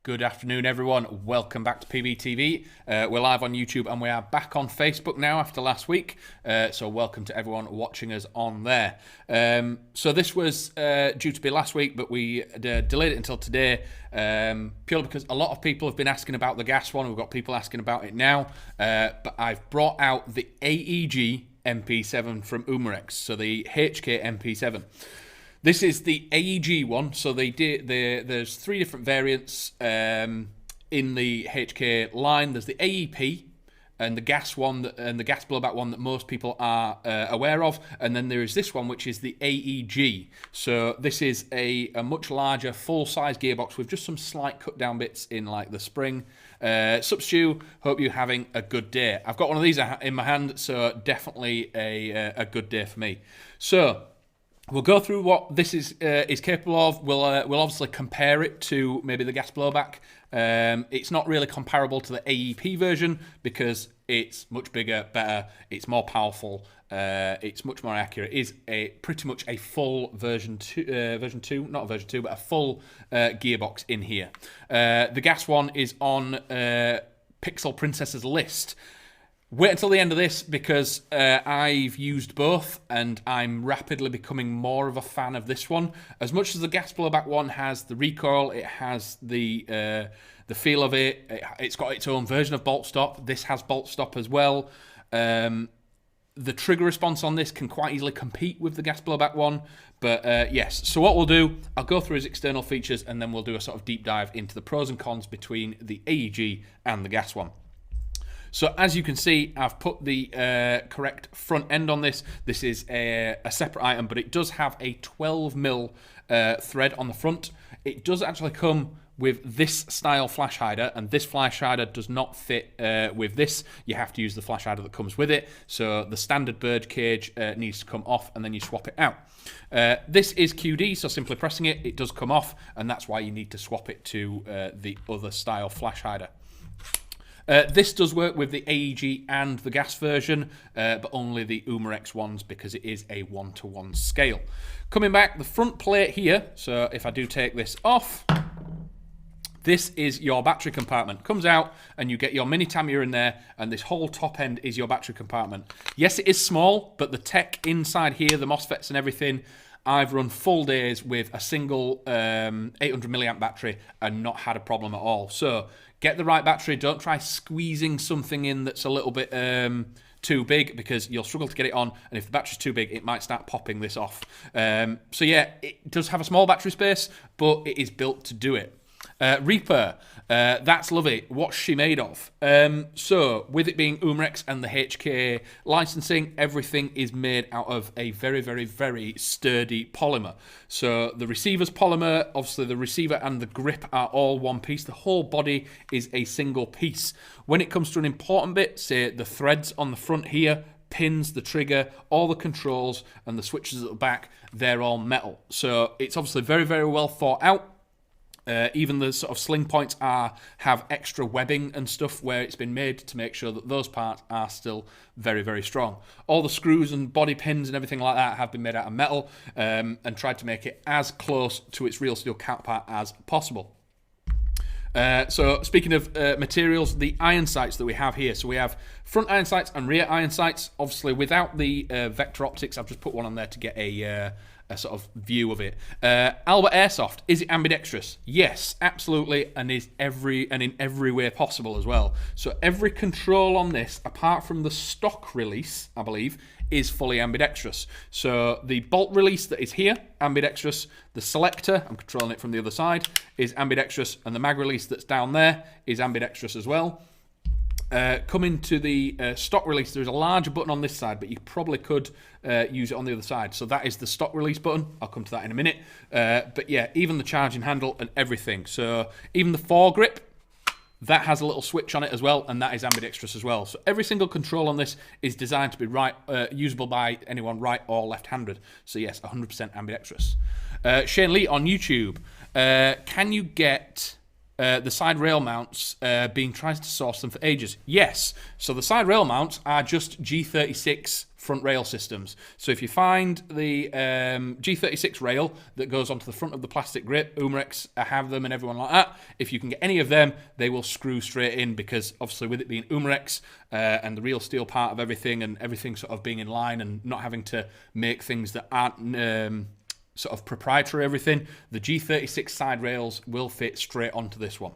Good afternoon, everyone. Welcome back to PBTV. We're live on YouTube and we are back on Facebook now after last week. So welcome to everyone watching us on there. So this was due to be last week, but we delayed it until today purely because a lot of people have been asking about the gas one. We've got people asking about it now. But I've brought out the AEG MP7 from Umarex, so the H&K MP7. This is the AEG one, so there's three different variants in the H&K line. There's the AEP and the gas one, and the gas blowback one that most people are aware of, and then there is this one, which is the AEG. So this is a much larger, full-size gearbox with just some slight cut-down bits in, like the spring. Stu, hope you're having a good day. I've got one of these in my hand, so definitely a good day for me. So we'll go through what this is capable of. We'll obviously compare it to maybe the gas blowback. It's not really comparable to the AEP version because it's much bigger, better, it's more powerful, it's much more accurate. It is pretty much a full version 2, not a version 2, but a full gearbox in here. The gas one is on Pixel Princess's list. Wait until the end of this because I've used both and I'm rapidly becoming more of a fan of this one. As much as the gas blowback one has the recoil, it has the feel of it, it's got its own version of bolt stop. This has bolt stop as well. The trigger response on this can quite easily compete with the gas blowback one. But yes, so what we'll do, I'll go through its external features and then we'll do a sort of deep dive into the pros and cons between the AEG and the gas one. So as you can see, I've put the correct front end on this. This is a separate item, but it does have a 12mm thread on the front. It does actually come with this style flash hider, and this flash hider does not fit with this. You have to use the flash hider that comes with it. So the standard bird cage needs to come off, and then you swap it out. This is QD, so simply pressing it, it does come off, and that's why you need to swap it to the other style flash hider. This does work with the AEG and the gas version, but only the Umarex ones because it is a 1-to-1 scale. Coming back, the front plate here, so if I do take this off, this is your battery compartment. Comes out and you get your mini Tamiya in there, and this whole top end is your battery compartment. Yes, it is small, but the tech inside here, the MOSFETs and everything, I've run full days with a single 800 milliamp battery and not had a problem at all. So get the right battery. Don't try squeezing something in that's a little bit too big because you'll struggle to get it on. And if the battery's too big, it might start popping this off. So yeah, it does have a small battery space, but it is built to do it. Reaper, that's lovely. What's she made of? So, with it being Umarex and the H&K licensing, everything is made out of a very, very, very sturdy polymer. So, the receiver's polymer, obviously the receiver and the grip are all one piece. The whole body is a single piece. When it comes to an important bit, say the threads on the front here, pins, the trigger, all the controls and the switches at the back, they're all metal. So, it's obviously very, very well thought out. Even the sort of sling points have extra webbing and stuff where it's been made to make sure that those parts are still very, very strong. All the screws and body pins and everything like that have been made out of metal and tried to make it as close to its real steel counterpart as possible. So speaking of materials, the iron sights that we have here. So we have front iron sights and rear iron sights. Obviously without the vector optics, I've just put one on there to get a sort of view of it. Albert Airsoft, is it ambidextrous? Yes, absolutely, and in every way possible as well. So every control on this, apart from the stock release, I believe, is fully ambidextrous. So the bolt release that is here, ambidextrous. The selector, I'm controlling it from the other side, is ambidextrous, and the mag release that's down there is ambidextrous as well. Coming to the stock release, there's a larger button on this side, but you probably could use it on the other side. So that is the stock release button. I'll come to that in a minute. But yeah, even the charging handle and everything. So even the foregrip, that has a little switch on it as well, and that is ambidextrous as well. So every single control on this is designed to be usable by anyone right or left-handed. So yes, 100% ambidextrous. Shane Lee on YouTube, can you get the side rail mounts, been trying to source them for ages? Yes. So the side rail mounts are just G36 front rail systems. So if you find the G36 rail that goes onto the front of the plastic grip, Umarex have them and everyone like that. If you can get any of them, they will screw straight in, because obviously with it being Umarex and the real steel part of everything, and everything sort of being in line and not having to make things that aren't sort of proprietary, everything, the G36 side rails will fit straight onto this one.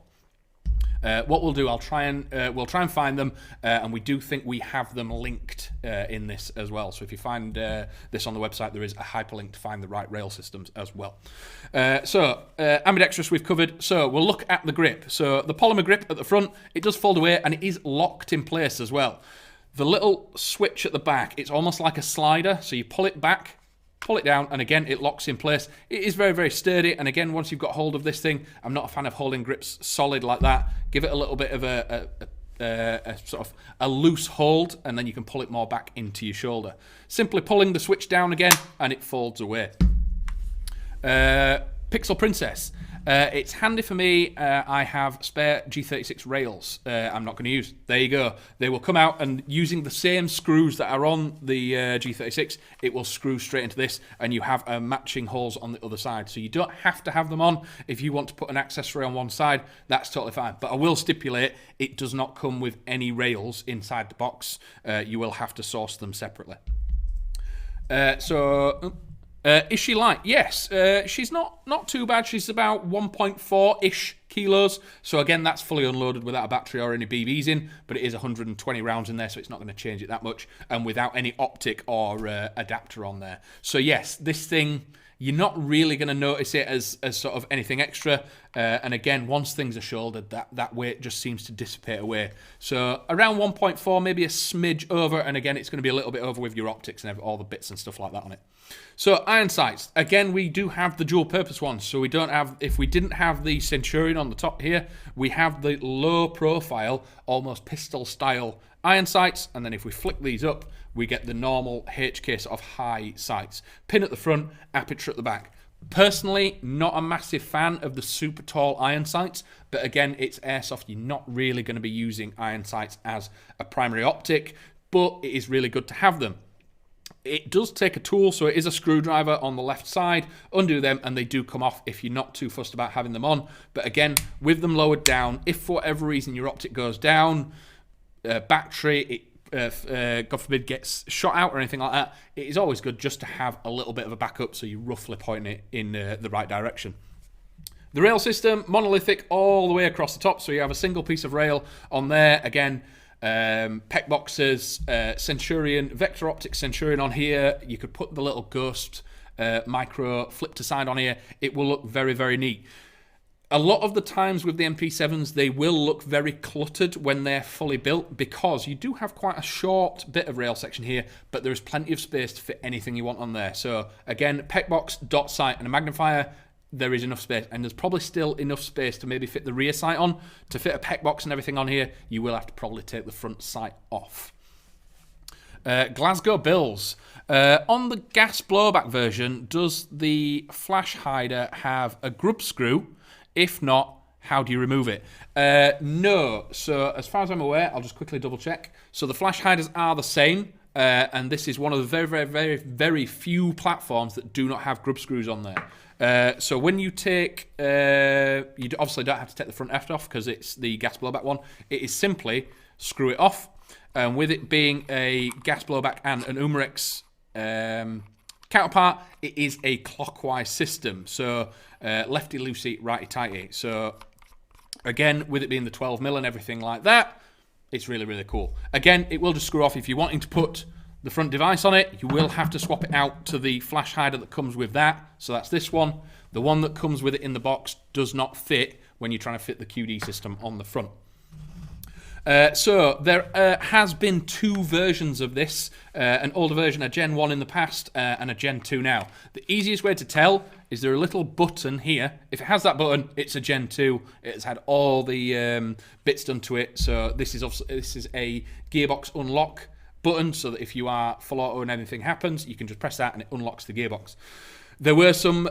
What we'll do, we'll try and find them, and we do think we have them linked in this as well. So if you find this on the website, there is a hyperlink to find the right rail systems as well. Ambidextrous we've covered. So we'll look at the grip. So the polymer grip at the front, it does fold away, and it is locked in place as well. The little switch at the back, it's almost like a slider. So you pull it back, pull it down, and again it locks in place. It is very, very sturdy, and again, once you've got hold of this thing, I'm not a fan of holding grips solid like that. Give it a little bit of a sort of a loose hold, and then you can pull it more back into your shoulder. Simply pulling the switch down again, and it folds away. Pixel Princess. It's handy for me. I have spare G36 rails I'm not going to use. There you go. They will come out, and using the same screws that are on the G36, it will screw straight into this, and you have matching holes on the other side. So you don't have to have them on. If you want to put an accessory on one side, that's totally fine. But I will stipulate, it does not come with any rails inside the box. You will have to source them separately. Is she light? Yes, she's not too bad. She's about 1.4-ish kilos. So again, that's fully unloaded without a battery or any BBs in, but it is 120 rounds in there, so it's not going to change it that much, and without any optic or adapter on there. So yes, this thing, you're not really going to notice it as sort of anything extra. And again, once things are shouldered, that weight just seems to dissipate away. So around 1.4, maybe a smidge over, and again, it's going to be a little bit over with your optics and all the bits and stuff like that on it. So iron sights, again, we do have the dual purpose ones. So we don't have, if we didn't have the Centurion on the top here, we have the low profile, almost pistol style iron sights, and then if we flick these up, we get the normal H&K sort of high sights. Pin at the front, aperture at the back. Personally, not a massive fan of the super tall iron sights, but again, it's airsoft. You're not really going to be using iron sights as a primary optic, but it is really good to have them. It does take a tool, so it is a screwdriver on the left side. Undo them, and they do come off if you're not too fussed about having them on. But again, with them lowered down, if for whatever reason your optic goes down, battery, God forbid, gets shot out or anything like that, it is always good just to have a little bit of a backup, so you're roughly pointing it in the right direction. The rail system, monolithic all the way across the top, so you have a single piece of rail on there. Again, PEC boxes, Centurion, Vector Optics Centurion on here. You could put the little Ghost micro flip to side on here. It will look very, very neat. A lot of the times with the MP7s, they will look very cluttered when they're fully built, because you do have quite a short bit of rail section here, but there is plenty of space to fit anything you want on there. So again, PEC box, dot sight, and a magnifier, there is enough space, and there's probably still enough space to maybe fit the rear sight on. To fit a PEC box and everything on here, you will have to probably take the front sight off. Glasgow bills. On the gas blowback version, does the flash hider have a grub screw? If not, how do you remove it? No. So as far as I'm aware, I'll just quickly double check. So the flash hiders are the same. And this is one of the very, very, very, very few platforms that do not have grub screws on there. So when you take, you obviously don't have to take the front eft off because it's the gas blowback one. It is simply screw it off. And with it being a gas blowback and an Umarex counterpart, it is a clockwise system. So lefty loosey, righty tighty. So again, with it being the 12mm and everything like that, it's really, really cool. Again, it will just screw off if you're wanting to put the front device on it. You will have to swap it out to the flash hider that comes with that. So that's this one. The one that comes with it in the box does not fit when you're trying to fit the QD system on the front. So there has been two versions of this, an older version, a Gen 1 in the past, and a Gen 2 now. The easiest way to tell is there a little button here. If it has that button, it's a Gen 2. It's had all the bits done to it. So this is a gearbox unlock button, so that if you are full auto and anything happens, you can just press that and it unlocks the gearbox. There were some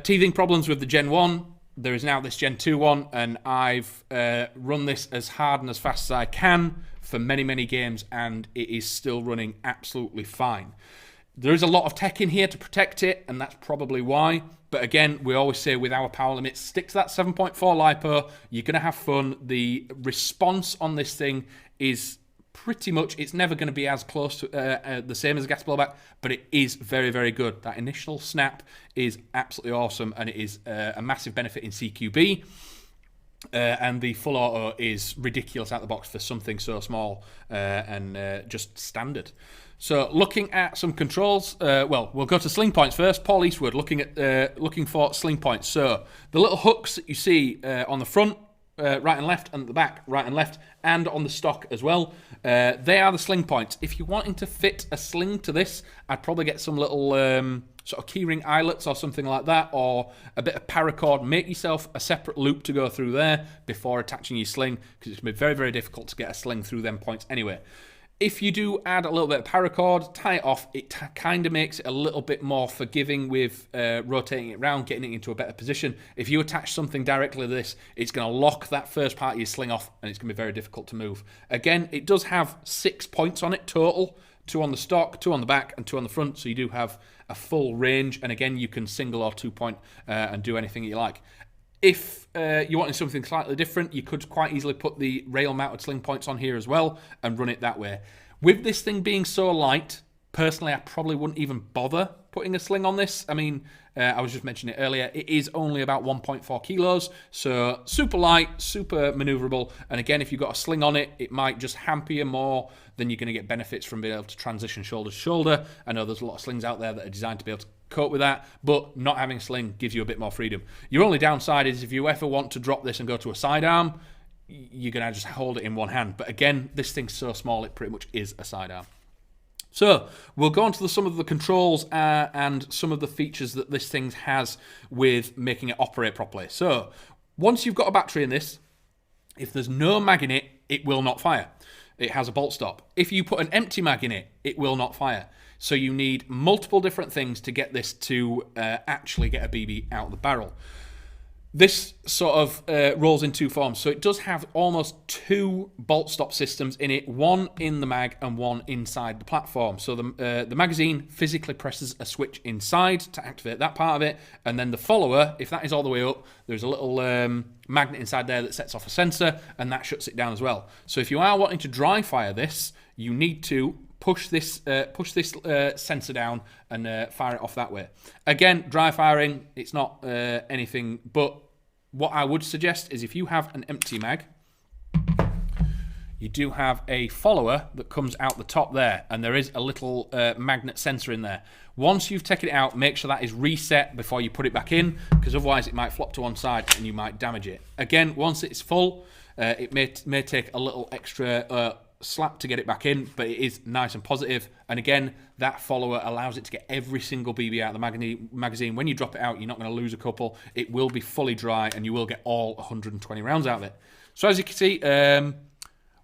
teething problems with the Gen 1. There is now this Gen 2 one, and I've run this as hard and as fast as I can for many, many games, and it is still running absolutely fine. There is a lot of tech in here to protect it, and that's probably why. But again, we always say with our power limits, stick to that 7.4 LiPo. You're going to have fun. The response on this thing is pretty much, it's never going to be as close to the same as a gas blowback, but it is very, very good. That initial snap is absolutely awesome, and it is a massive benefit in CQB. And the full auto is ridiculous out the box for something so small and just standard. So looking at some controls, well, we'll go to sling points first. Paul Eastwood looking for sling points. So the little hooks that you see on the front, right and left, and at the back, right and left, and on the stock as well, they are the sling points. If you're wanting to fit a sling to this, I'd probably get some little sort of keyring eyelets or something like that, or a bit of paracord. Make yourself a separate loop to go through there before attaching your sling, because it's going to be very, very difficult to get a sling through them points anyway. If you do add a little bit of paracord, tie it off, it kind of makes it a little bit more forgiving with rotating it around, getting it into a better position. If you attach something directly to this, it's going to lock that first part of your sling off, and it's going to be very difficult to move. Again, it does have 6 points on it total, 2 on the stock, 2 on the back, and 2 on the front, so you do have a full range, and again, you can single or 2-point and do anything you like. If you wanted something slightly different, you could quite easily put the rail-mounted sling points on here as well and run it that way. With this thing being so light, personally, I probably wouldn't even bother putting a sling on this. I mean, I was just mentioning it earlier, it is only about 1.4 kilos, so super light, super maneuverable, and again, if you've got a sling on it, it might just hamper you more than you're going to get benefits from being able to transition shoulder to shoulder. I know there's a lot of slings out there that are designed to be able to cope with that, but not having a sling gives you a bit more freedom. Your only downside is if you ever want to drop this and go to a sidearm, you're going to just hold it in one hand. But again, this thing's so small, it pretty much is a sidearm. So we'll go on to some of the controls and some of the features that this thing has with making it operate properly. So once you've got a battery in this, if there's no mag in it, it will not fire. It has a bolt stop. If you put an empty mag in it, it will not fire. So you need multiple different things to get this to actually get a BB out of the barrel. This sort of rolls in 2 forms. So it does have almost 2 bolt stop systems in it, one in the mag and one inside the platform. So the magazine physically presses a switch inside to activate that part of it, and then the follower, if that is all the way up, there's a little magnet inside there that sets off a sensor, and that shuts it down as well. So if you are wanting to dry fire this, you need to push this sensor down and fire it off that way. Again, dry firing, it's not anything, but what I would suggest is if you have an empty mag, you do have a follower that comes out the top there, and there is a little magnet sensor in there. Once you've taken it out, make sure that is reset before you put it back in, because otherwise it might flop to one side and you might damage it. Again, once it's full, it may take a little extra slap to get it back in, but it is nice and positive. And again, that follower allows it to get every single BB out of the magazine. When you drop it out, you're not going to lose a couple. It will be fully dry, and you will get all 120 rounds out of it. So as you can see,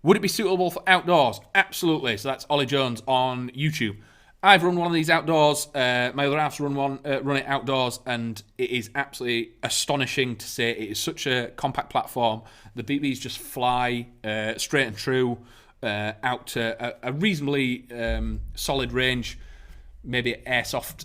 would it be suitable for outdoors? Absolutely. So that's Ollie Jones on YouTube. I've run one of these outdoors. My other half's run it outdoors, and it is absolutely astonishing to say. It is such a compact platform. The BBs just fly straight and true. Out to a reasonably solid range. Maybe Airsoft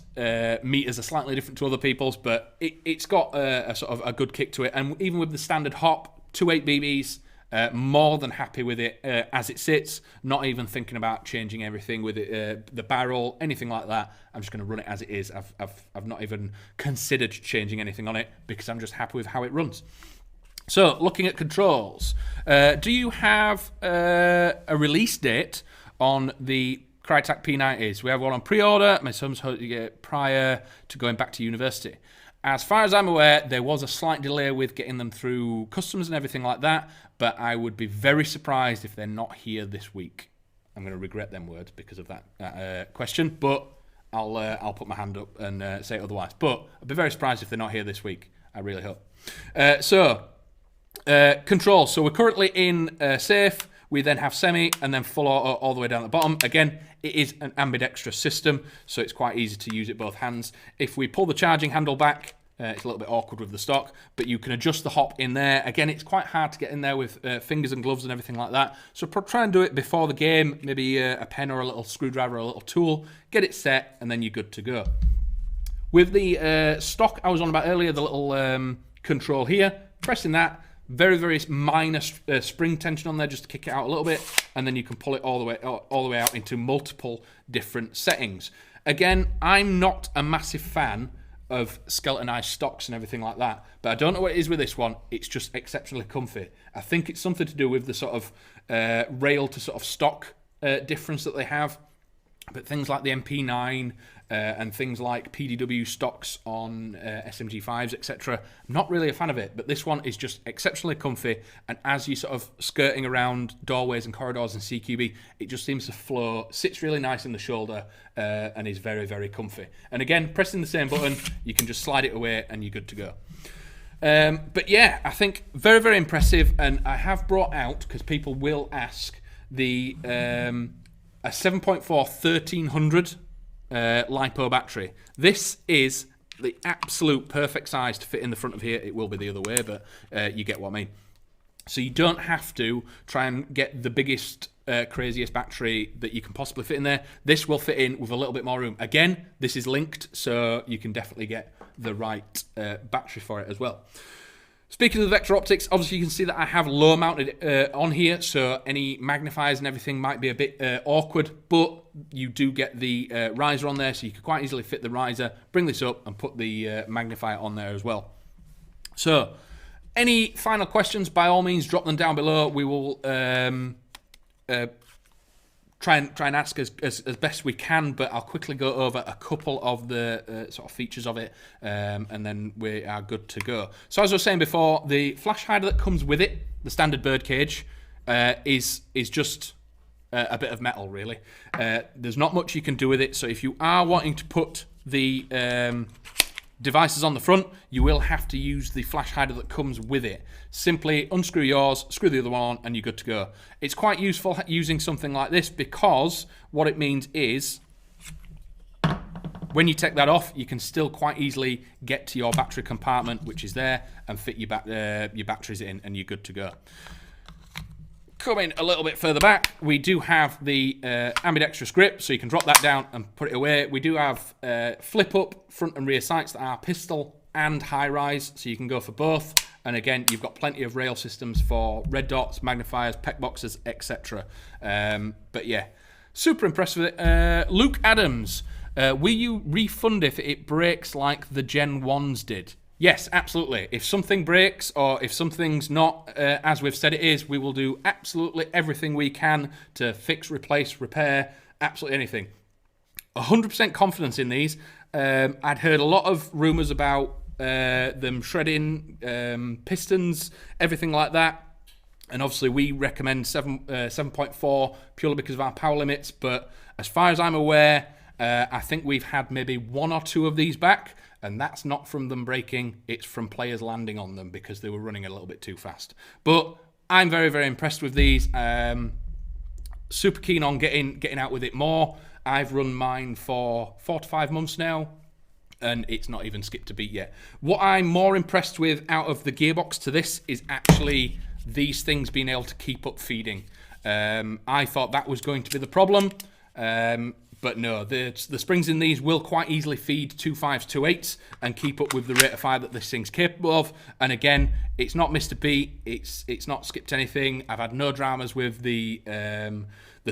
meters are slightly different to other people's, but it's got a sort of a good kick to it. And even with the standard hop, 2.8 BBs, more than happy with it as it sits. Not even thinking about changing everything with it, the barrel, anything like that. I'm just going to run it as it is. I've not even considered changing anything on it because I'm just happy with how it runs. So, looking at controls, do you have a release date on the Crytek P90s? We have one on pre-order. My son's hoping to get it prior to going back to university. As far as I'm aware, there was a slight delay with getting them through customs and everything like that, but I would be very surprised if they're not here this week. I'm going to regret them words because of that question, but I'll put my hand up and say otherwise. But I'd be very surprised if they're not here this week. I really hope. Control. So we're currently in safe. We then have semi and then full auto all the way down the bottom. Again, it is an ambidextrous system, so it's quite easy to use it both hands. If we pull the charging handle back, It's a little bit awkward with the stock, but you can adjust the hop in there. Again, it's quite hard to get in there with fingers and gloves and everything like that. So try and do it before the game, maybe a pen or a little screwdriver or a little tool. Get it set, and then you're good to go. With the stock I was on about earlier, the little control here, pressing that, very, very minor spring tension on there just to kick it out a little bit, and then you can pull it all the way out into multiple different settings. Again, I'm not a massive fan of skeletonized stocks and everything like that, but I don't know what it is with this one. It's just exceptionally comfy. I think it's something to do with the sort of rail to sort of stock difference that they have, but things like the MP9 and things like PDW stocks on SMG5s, etc. I'm not really a fan of it, but this one is just exceptionally comfy, and as you're sort of skirting around doorways and corridors in CQB, it just seems to flow, sits really nice in the shoulder, and is very, very comfy. And again, pressing the same button, you can just slide it away and you're good to go. But yeah, I think very, very impressive, and I have brought out, because people will ask, the a 7.4 1300 LiPo battery. This is the absolute perfect size to fit in the front of here. It will be the other way, but you get what I mean. So you don't have to try and get the biggest, craziest battery that you can possibly fit in there. This will fit in with a little bit more room. Again, this is linked, so you can definitely get the right battery for it as well. Speaking of the vector optics, obviously you can see that I have low mounted on here, so any magnifiers and everything might be a bit awkward, but you do get the riser on there, so you can quite easily fit the riser, bring this up and put the magnifier on there as well. So, any final questions, by all means drop them down below. We will try and ask as best we can, but I'll quickly go over a couple of the sort of features of it, and then we are good to go. So as I was saying before, the flash hider that comes with it, the standard birdcage, is just a bit of metal, really. There's not much you can do with it, so if you are wanting to put the devices on the front, you will have to use the flash hider that comes with it. Simply unscrew yours, screw the other one on, and you're good to go. It's quite useful using something like this, because what it means is when you take that off, you can still quite easily get to your battery compartment, which is there, and fit your batteries in, and you're good to go. Coming a little bit further back, we do have the Ambidextrous grip, so you can drop that down and put it away. We do have flip-up front and rear sights that are pistol and high-rise, so you can go for both. And again, you've got plenty of rail systems for red dots, magnifiers, PEC boxes, etc. But yeah, super impressed with it. Luke Adams, will you refund if it breaks like the Gen 1s did? Yes, absolutely. If something breaks or if something's not as we've said it is, we will do absolutely everything we can to fix, replace, repair, absolutely anything. 100% confidence in these. I'd heard a lot of rumours about them shredding pistons, everything like that. And obviously we recommend 7.4 purely because of our power limits. But as far as I'm aware, I think we've had maybe one or two of these back. And that's not from them breaking, it's from players landing on them because they were running a little bit too fast. But I'm very, very impressed with these. Super keen on getting out with it more. I've run mine for 4 to 5 months now, and it's not even skipped a beat yet. What I'm more impressed with out of the gearbox to this is actually these things being able to keep up feeding. I thought that was going to be the problem. But no, the springs in these will quite easily feed 2.5s, 2.8s and keep up with the rate of fire that this thing's capable of. And again, it's not missed a beat. It's not skipped anything. I've had no dramas with the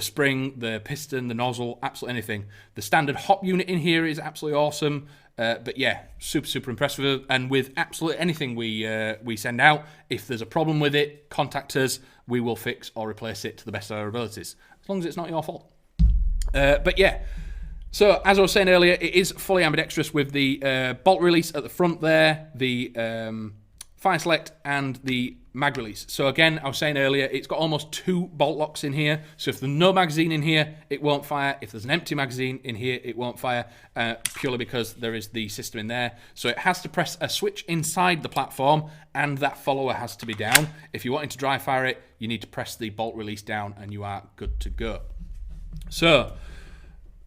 spring, the piston, the nozzle, absolutely anything. The standard hop unit in here is absolutely awesome. But yeah, super impressed with it. And with absolutely anything we send out, if there's a problem with it, contact us. We will fix or replace it to the best of our abilities, as long as it's not your fault. But yeah, so as I was saying earlier, it is fully ambidextrous with the bolt release at the front there, the fire select and the mag release. So again, I was saying earlier, it's got almost 2 bolt locks in here. So if there's no magazine in here, it won't fire. If there's an empty magazine in here, it won't fire, purely because there is the system in there. So it has to press a switch inside the platform, and that follower has to be down. If you're wanting to dry fire it, you need to press the bolt release down and you are good to go. So,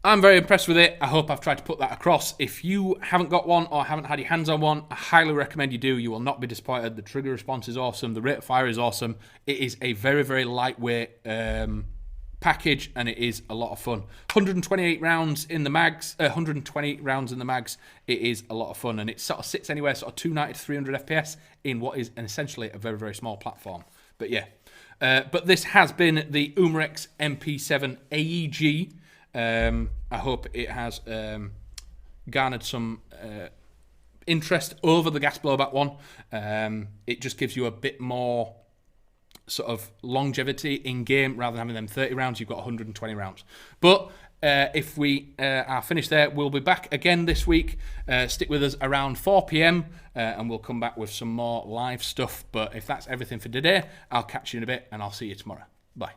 I'm very impressed with it. I hope I've tried to put that across. If you haven't got one or haven't had your hands on one, I highly recommend you do. You will not be disappointed. The trigger response is awesome. The rate of fire is awesome. It is a very, very lightweight package, and it is a lot of fun. 128 rounds in the mags. 120 rounds in the mags. It is a lot of fun, and it sort of sits anywhere sort of 290 to 300 FPS in what is essentially a very, very small platform. But yeah. But this has been the Umarex MP7 AEG. I hope it has garnered some interest over the gas blowback one. It just gives you a bit more sort of longevity in game rather than having them 30 rounds. You've got 120 rounds. But if we are finished there, we'll be back again this week. Stick with us around 4 p.m. And we'll come back with some more live stuff. But if that's everything for today, I'll catch you in a bit and I'll see you tomorrow. Bye.